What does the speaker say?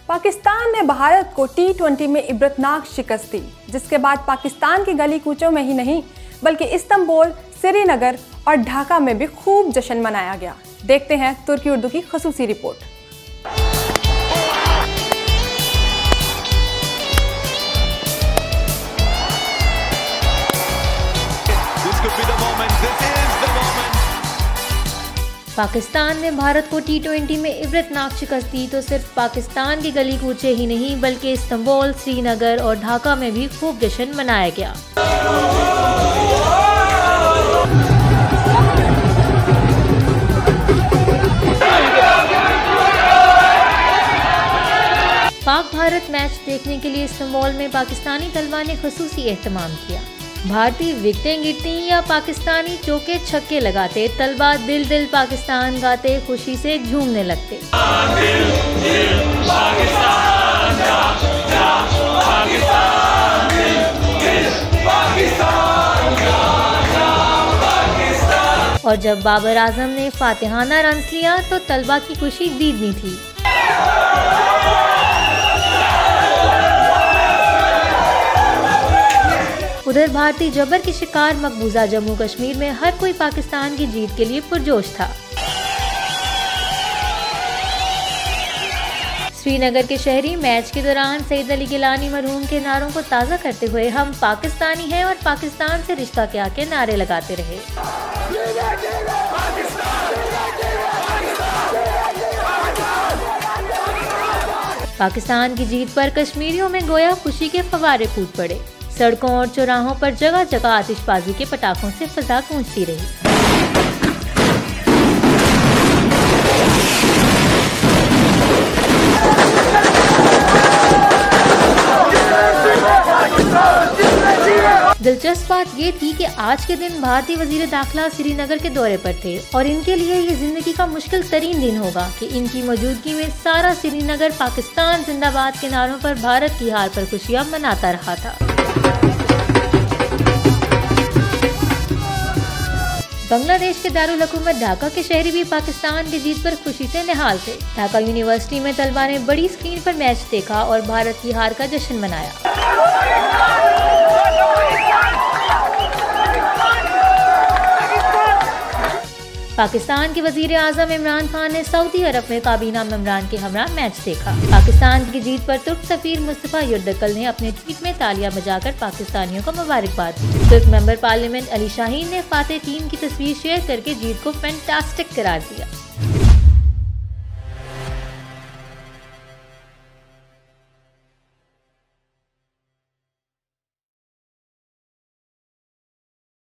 पाकिस्तान ने भारत को T20 में इबरतनाक शिकस्त दी, जिसके बाद पाकिस्तान की गली कूचों में ही नहीं बल्कि इस्तांबुल, श्रीनगर और ढाका में भी खूब जश्न मनाया गया। देखते हैं तुर्की उर्दू की खसूसी रिपोर्ट। पाकिस्तान ने भारत को T20 में इबरतनाक शिकस्त दी तो सिर्फ पाकिस्तान की गली कूचे ही नहीं बल्कि इस्तांबुल, श्रीनगर और ढाका में भी खूब जश्न मनाया गया। पाक भारत मैच देखने के लिए इस्तांबुल में पाकिस्तानी तलबा ने खुसूसी एहतमाम किया। भारतीय विकेटें गिरती या पाकिस्तानी चौके छक्के लगाते, तलबा दिल दिल पाकिस्तान गाते खुशी से झूमने लगते। और जब बाबर आजम ने फातिहाना रन्स लिया तो तलबा की खुशी दीदनी थी। उधर भारतीय जबर के शिकार मकबूजा जम्मू कश्मीर में हर कोई पाकिस्तान की जीत के लिए पुरजोश था। श्रीनगर के शहरी मैच के दौरान सईद अली गिलानी मरहूम के नारों को ताज़ा करते हुए हम पाकिस्तानी हैं और पाकिस्तान से रिश्ता क्या के नारे लगाते रहे। पाकिस्तान की जीत पर कश्मीरियों में गोया खुशी के फव्वारे फूट पड़े। सड़कों और चौराहों पर जगह जगह आतिशबाजी के पटाखों से फिजा गूंजती रही। दिलचस्प बात ये थी कि आज के दिन भारतीय वजीर दाखिला श्रीनगर के दौरे पर थे और इनके लिए ये जिंदगी का मुश्किल तरीन दिन होगा कि इनकी मौजूदगी में सारा श्रीनगर पाकिस्तान जिंदाबाद के नारों पर भारत की हार पर खुशियां मनाता रहा था। बांग्लादेश के दारुल हुकूमत ढाका के शहरी भी पाकिस्तान की जीत पर खुशी से निहाल थे। ढाका यूनिवर्सिटी में तलबा ने बड़ी स्क्रीन पर मैच देखा और भारत की हार का जश्न मनाया। पाकिस्तान के वजीर आजम इमरान खान ने सऊदी अरब में काबीना मेंबरान के हमरा मैच देखा। पाकिस्तान की जीत पर तुर्क सफीर मुस्तफा युर्दकल ने अपने ट्वीट में तालियां बजाकर पाकिस्तानियों को मुबारकबाद दी। तुर्क मेंबर पार्लियामेंट अली शाहीन ने फातेह टीम की तस्वीर शेयर करके जीत को फैंटास्टिक करार दिया।